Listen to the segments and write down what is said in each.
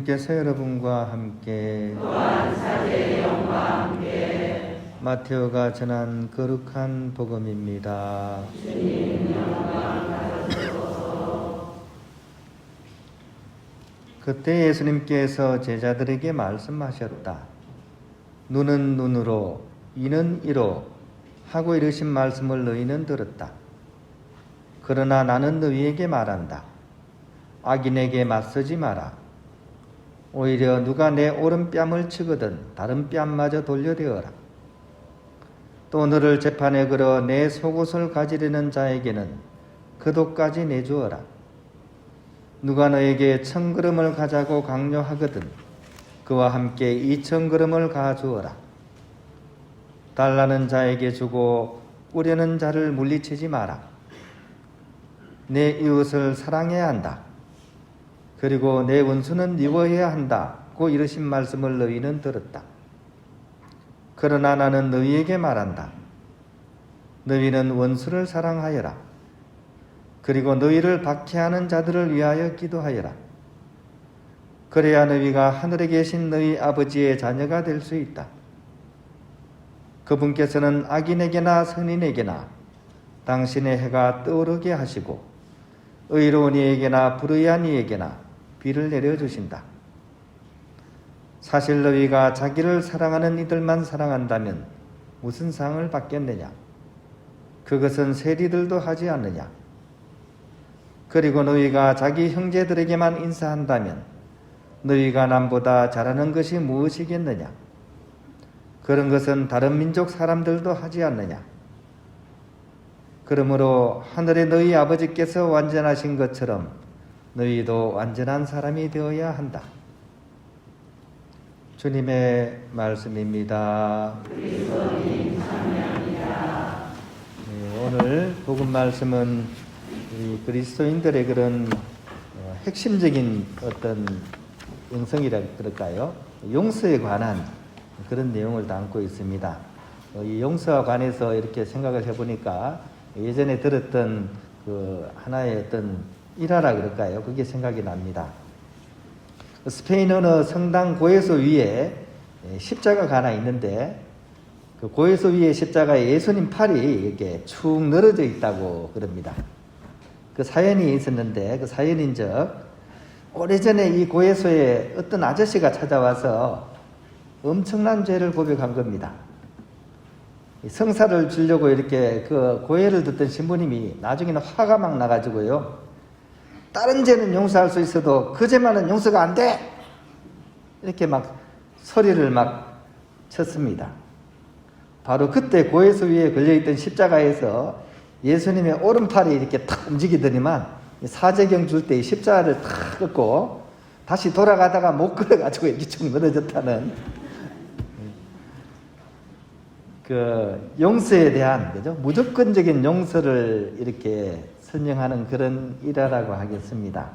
주님께서 여러분과 함께 또한 사제의 영과 함께 마테오가 전한 거룩한 복음입니다. 주님 영광 받으소서. 그때 예수님께서 제자들에게 말씀하셨다. 눈은 눈으로 이는 이로 하고 이르신 말씀을 너희는 들었다. 그러나 나는 너희에게 말한다. 악인에게 맞서지 마라. 오히려 누가 내 오른뺨을 치거든 다른 뺨마저 돌려대어라. 또 너를 재판에 걸어 내 속옷을 가지려는 자에게는 그 돈까지 내주어라. 누가 너에게 1000그릇을 가자고 강요하거든 그와 함께 2000그릇을 가주어라. 달라는 자에게 주고 꾸려는 자를 물리치지 마라. 내 이웃을 사랑해야 한다. 그리고 내 원수는 미워해야 한다고 이르신 말씀을 너희는 들었다. 그러나 나는 너희에게 말한다. 너희는 원수를 사랑하여라. 그리고 너희를 박해하는 자들을 위하여 기도하여라. 그래야 너희가 하늘에 계신 너희 아버지의 자녀가 될 수 있다. 그분께서는 악인에게나 선인에게나 당신의 해가 떠오르게 하시고 의로운 이에게나 불의한 이에게나 비를 내려주신다. 사실 너희가 자기를 사랑하는 이들만 사랑한다면 무슨 상을 받겠느냐? 그것은 세리들도 하지 않느냐? 그리고 너희가 자기 형제들에게만 인사한다면 너희가 남보다 잘하는 것이 무엇이겠느냐? 그런 것은 다른 민족 사람들도 하지 않느냐? 그러므로 하늘의 너희 아버지께서 완전하신 것처럼 너희도 완전한 사람이 되어야 한다. 주님의 말씀입니다. 그리스도님 찬양합니다. 오늘 복음 말씀은 우리 그리스도인들의 그런 핵심적인 어떤 영성이라 그럴까요? 용서에 관한 그런 내용을 담고 있습니다. 이 용서와 관해서 이렇게 생각을 해보니까 예전에 들었던 그 하나의 어떤 일화라 그럴까요? 그게 생각이 납니다. 스페인 어느 성당 고해소 위에 십자가가 하나 있는데 그 고해소 위에 십자가에 예수님 팔이 이렇게 축 늘어져 있다고 그럽니다. 그 사연이 있었는데 그 사연인즉 오래전에 이 고해소에 어떤 아저씨가 찾아와서 엄청난 죄를 고백한 겁니다. 성사를 주려고 이렇게 그 고해를 듣던 신부님이 나중에는 화가 막 나가지고요. 다른 죄는 용서할 수 있어도 그 죄만은 용서가 안 돼! 이렇게 막 소리를 막 쳤습니다. 바로 그때 고해소 위에 걸려있던 십자가에서 예수님의 오른팔이 이렇게 탁 움직이더니만 사제경 줄 때 십자가를 탁 꺾고 다시 돌아가다가 못 걸어가지고 이렇게 쭉 늘어졌다는 그 용서에 대한 그죠? 무조건적인 용서를 이렇게 설명하는 그런 일화라고 하겠습니다.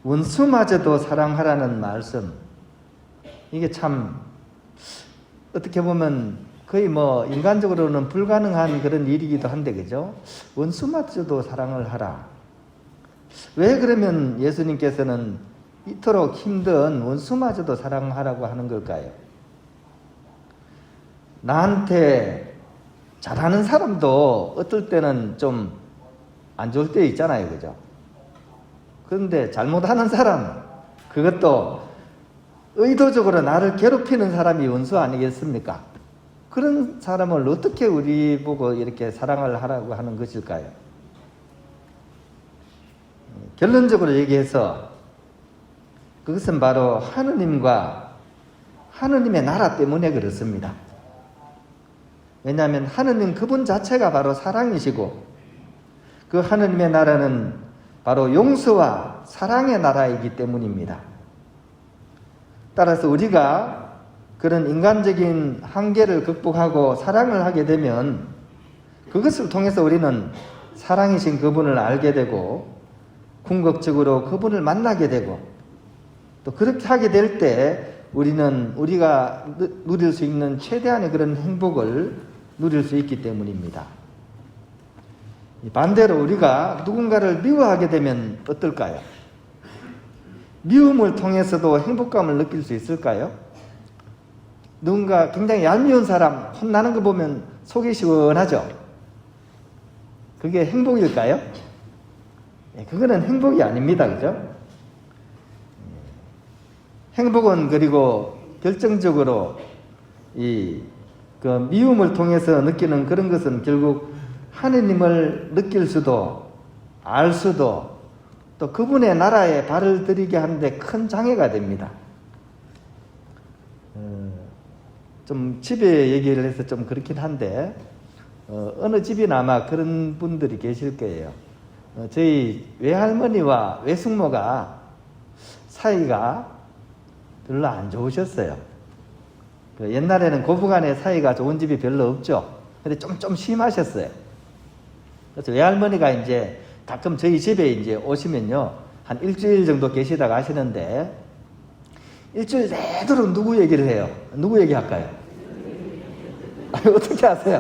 원수마저도 사랑하라는 말씀, 이게 참 어떻게 보면 거의 뭐 인간적으로는 불가능한 그런 일이기도 한데 그죠? 원수마저도 사랑을 하라. 왜 그러면 예수님께서는 이토록 힘든 원수마저도 사랑하라고 하는 걸까요? 나한테 잘하는 사람도 어떨 때는 좀 안 좋을 때 있잖아요. 그죠? 그런데 잘못하는 사람, 그것도 의도적으로 나를 괴롭히는 사람이 원수 아니겠습니까? 그런 사람을 어떻게 우리 보고 이렇게 사랑을 하라고 하는 것일까요? 결론적으로 얘기해서 그것은 바로 하느님과 하느님의 나라 때문에 그렇습니다. 왜냐하면 하느님 그분 자체가 바로 사랑이시고 그 하느님의 나라는 바로 용서와 사랑의 나라이기 때문입니다. 따라서 우리가 그런 인간적인 한계를 극복하고 사랑을 하게 되면 그것을 통해서 우리는 사랑이신 그분을 알게 되고 궁극적으로 그분을 만나게 되고 또 그렇게 하게 될 때 우리가 누릴 수 있는 최대한의 그런 행복을 누릴 수 있기 때문입니다. 반대로 우리가 누군가를 미워하게 되면 어떨까요? 미움을 통해서도 행복감을 느낄 수 있을까요? 누군가 굉장히 얄미운 사람 혼나는 거 보면 속이 시원하죠? 그게 행복일까요? 그거는 행복이 아닙니다. 그죠? 행복은 그리고 결정적으로 그 미움을 통해서 느끼는 그런 것은 결국 하느님을 느낄 수도 알 수도 또 그분의 나라에 발을 들이게 하는데 큰 장애가 됩니다. 좀 집에 얘기를 해서 좀 그렇긴 한데 어느 집이나 아마 그런 분들이 계실 거예요. 저희 외할머니와 외숙모가 사이가 별로 안 좋으셨어요. 옛날에는 고부간의 사이가 좋은 집이 별로 없죠. 근데 좀 심하셨어요. 그래서 외할머니가 이제 가끔 저희 집에 이제 오시면요, 한 일주일 정도 계시다가 하시는데, 일주일 내도록 누구 얘기를 해요? 누구 얘기할까요? 아니, 어떻게 아세요?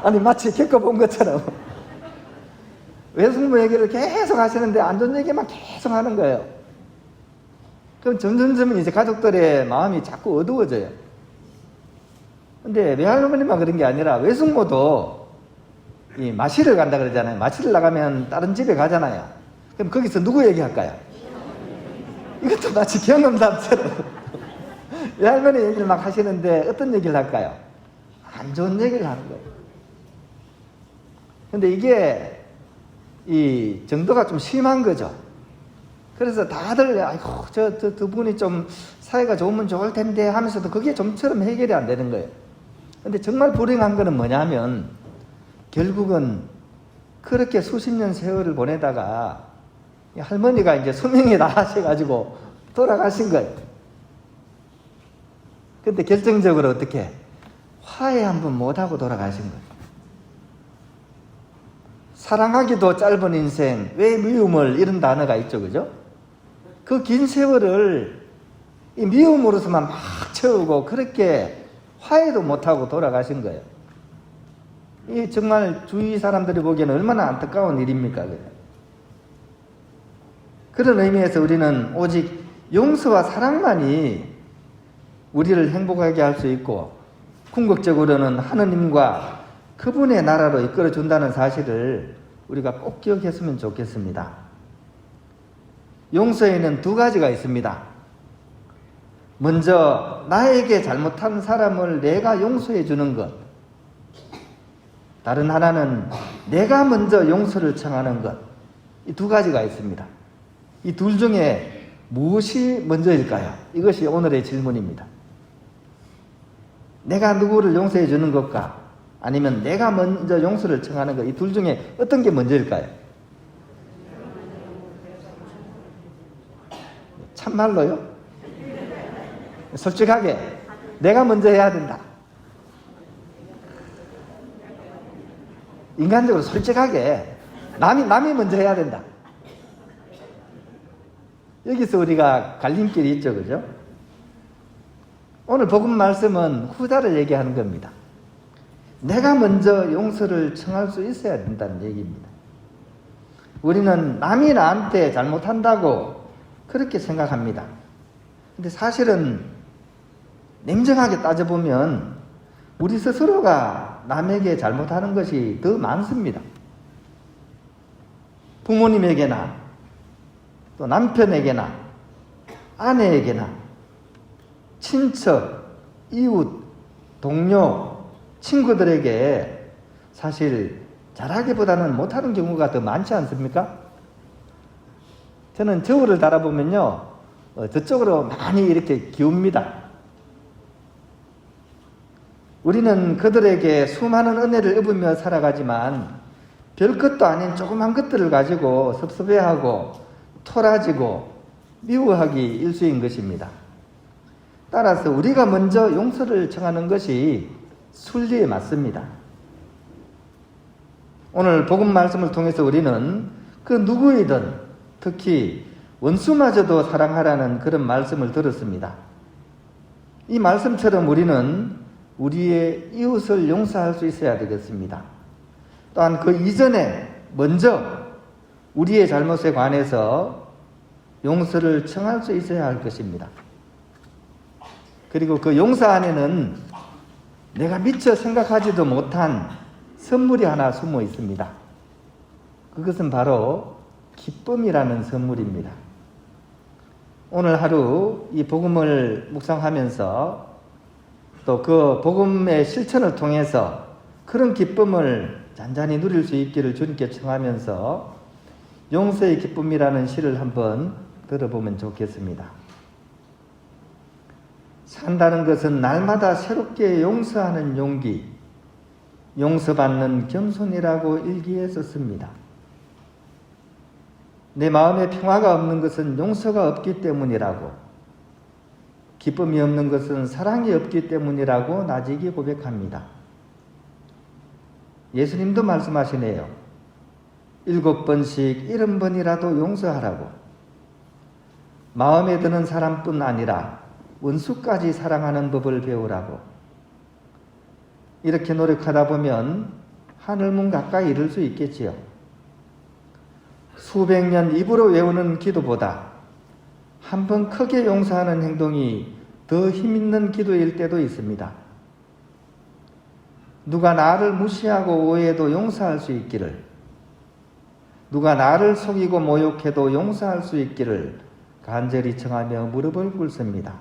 아니, 마치 겪어본 것처럼. 외숙모 얘기를 계속 하시는데, 안 좋은 얘기만 계속 하는 거예요. 그럼 점점 이제 가족들의 마음이 자꾸 어두워져요. 근데 외할머니만 그런 게 아니라 외숙모도 이 마실을 간다 그러잖아요. 마실을 나가면 다른 집에 가잖아요. 그럼 거기서 누구 얘기할까요? 이것도 마치 경험담처럼 외할머니 얘기를 막 하시는데 어떤 얘기를 할까요? 안 좋은 얘기를 하는 거예요. 근데 이게 이 정도가 좀 심한 거죠. 그래서 다들 아이고 저 두 분이 좀 사이가 좋으면 좋을 텐데 하면서도 그게 좀처럼 해결이 안 되는 거예요. 근데 정말 불행한 거는 뭐냐면 결국은 그렇게 수십 년 세월을 보내다가 할머니가 이제 수명이 나하셔가지고 돌아가신 거예요. 근데 결정적으로 어떻게 화해 한번 못하고 돌아가신 거예요. 사랑하기도 짧은 인생, 왜 미움을 이런 단어가 있죠, 그죠? 그 긴 세월을 이 미움으로서만 막 채우고 그렇게 화해도 못하고 돌아가신 거예요. 이 정말 주위 사람들이 보기에는 얼마나 안타까운 일입니까? 그런 의미에서 우리는 오직 용서와 사랑만이 우리를 행복하게 할 수 있고 궁극적으로는 하느님과 그분의 나라로 이끌어준다는 사실을 우리가 꼭 기억했으면 좋겠습니다. 용서에는 두 가지가 있습니다. 먼저 나에게 잘못한 사람을 내가 용서해 주는 것. 다른 하나는 내가 먼저 용서를 청하는 것. 이 두 가지가 있습니다. 이 둘 중에 무엇이 먼저일까요? 이것이 오늘의 질문입니다. 내가 누구를 용서해 주는 것과 아니면 내가 먼저 용서를 청하는 것, 이 둘 중에 어떤 게 먼저일까요? 참말로요? 솔직하게 내가 먼저 해야 된다. 인간적으로 솔직하게 남이 먼저 해야 된다. 여기서 우리가 갈림길이 있죠, 그죠? 오늘 복음 말씀은 후자를 얘기하는 겁니다. 내가 먼저 용서를 청할 수 있어야 된다는 얘기입니다. 우리는 남이 나한테 잘못한다고 그렇게 생각합니다. 근데 사실은 냉정하게 따져보면 우리 스스로가 남에게 잘못하는 것이 더 많습니다. 부모님에게나 또 남편에게나 아내에게나 친척, 이웃, 동료, 친구들에게 사실 잘하기보다는 못하는 경우가 더 많지 않습니까? 저는 저울을 달아보면요, 저쪽으로 많이 이렇게 기웁니다. 우리는 그들에게 수많은 은혜를 입으며 살아가지만 별것도 아닌 조그만 것들을 가지고 섭섭해하고 토라지고 미워하기 일수인 것입니다. 따라서 우리가 먼저 용서를 청하는 것이 순리에 맞습니다. 오늘 복음 말씀을 통해서 우리는 그 누구이든 특히 원수마저도 사랑하라는 그런 말씀을 들었습니다. 이 말씀처럼 우리는 우리의 이웃을 용서할 수 있어야 되겠습니다. 또한 그 이전에 먼저 우리의 잘못에 관해서 용서를 청할 수 있어야 할 것입니다. 그리고 그 용서 안에는 내가 미처 생각하지도 못한 선물이 하나 숨어 있습니다. 그것은 바로 기쁨이라는 선물입니다. 오늘 하루 이 복음을 묵상하면서 또 그 복음의 실천을 통해서 그런 기쁨을 잔잔히 누릴 수 있기를 주님께 청하면서 용서의 기쁨이라는 시를 한번 들어보면 좋겠습니다. 산다는 것은 날마다 새롭게 용서하는 용기, 용서받는 겸손이라고 일기에 썼습니다. 내 마음에 평화가 없는 것은 용서가 없기 때문이라고, 기쁨이 없는 것은 사랑이 없기 때문이라고 나직이 고백합니다. 예수님도 말씀하시네요. 7번씩 70번이라도 용서하라고. 마음에 드는 사람뿐 아니라 원수까지 사랑하는 법을 배우라고. 이렇게 노력하다 보면 하늘문 가까이 이를 수 있겠지요. 수백 년 입으로 외우는 기도보다 한 번 크게 용서하는 행동이 더 힘있는 기도일 때도 있습니다. 누가 나를 무시하고 오해해도 용서할 수 있기를, 누가 나를 속이고 모욕해도 용서할 수 있기를 간절히 청하며 무릎을 꿇습니다.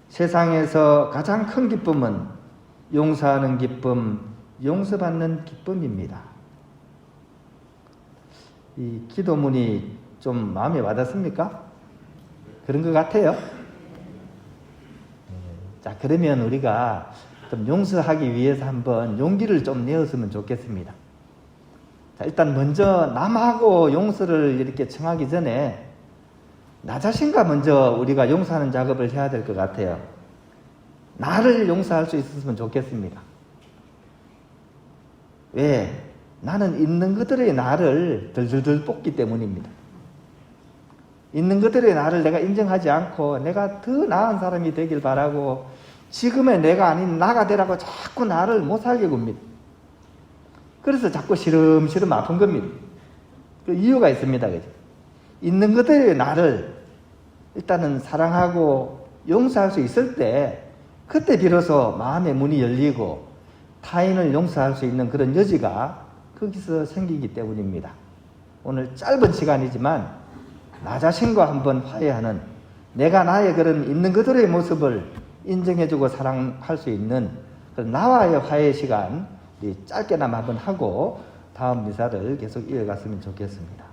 세상에서 가장 큰 기쁨은 용서하는 기쁨, 용서받는 기쁨입니다. 이 기도문이 좀 마음에 와닿습니까? 그런 것 같아요. 자, 그러면 우리가 좀 용서하기 위해서 한번 용기를 좀 내었으면 좋겠습니다. 자, 일단 먼저 남하고 용서를 이렇게 청하기 전에 나 자신과 먼저 우리가 용서하는 작업을 해야 될 것 같아요. 나를 용서할 수 있었으면 좋겠습니다. 왜? 나는 있는 그들의 나를 덜덜덜 뽑기 때문입니다. 있는 그들의 나를 내가 인정하지 않고 내가 더 나은 사람이 되길 바라고 지금의 내가 아닌 나가 되라고 자꾸 나를 못 살게 굽니다. 그래서 자꾸 시름시름 아픈 겁니다. 그 이유가 있습니다. 그죠? 있는 그들의 나를 일단은 사랑하고 용서할 수 있을 때 그때 비로소 마음의 문이 열리고 타인을 용서할 수 있는 그런 여지가 거기서 생기기 때문입니다. 오늘 짧은 시간이지만 나 자신과 한번 화해하는, 내가 나의 그런 있는 그들의 모습을 인정해주고 사랑할 수 있는 그런 나와의 화해 시간 짧게나마 한번 하고 다음 미사를 계속 이어갔으면 좋겠습니다.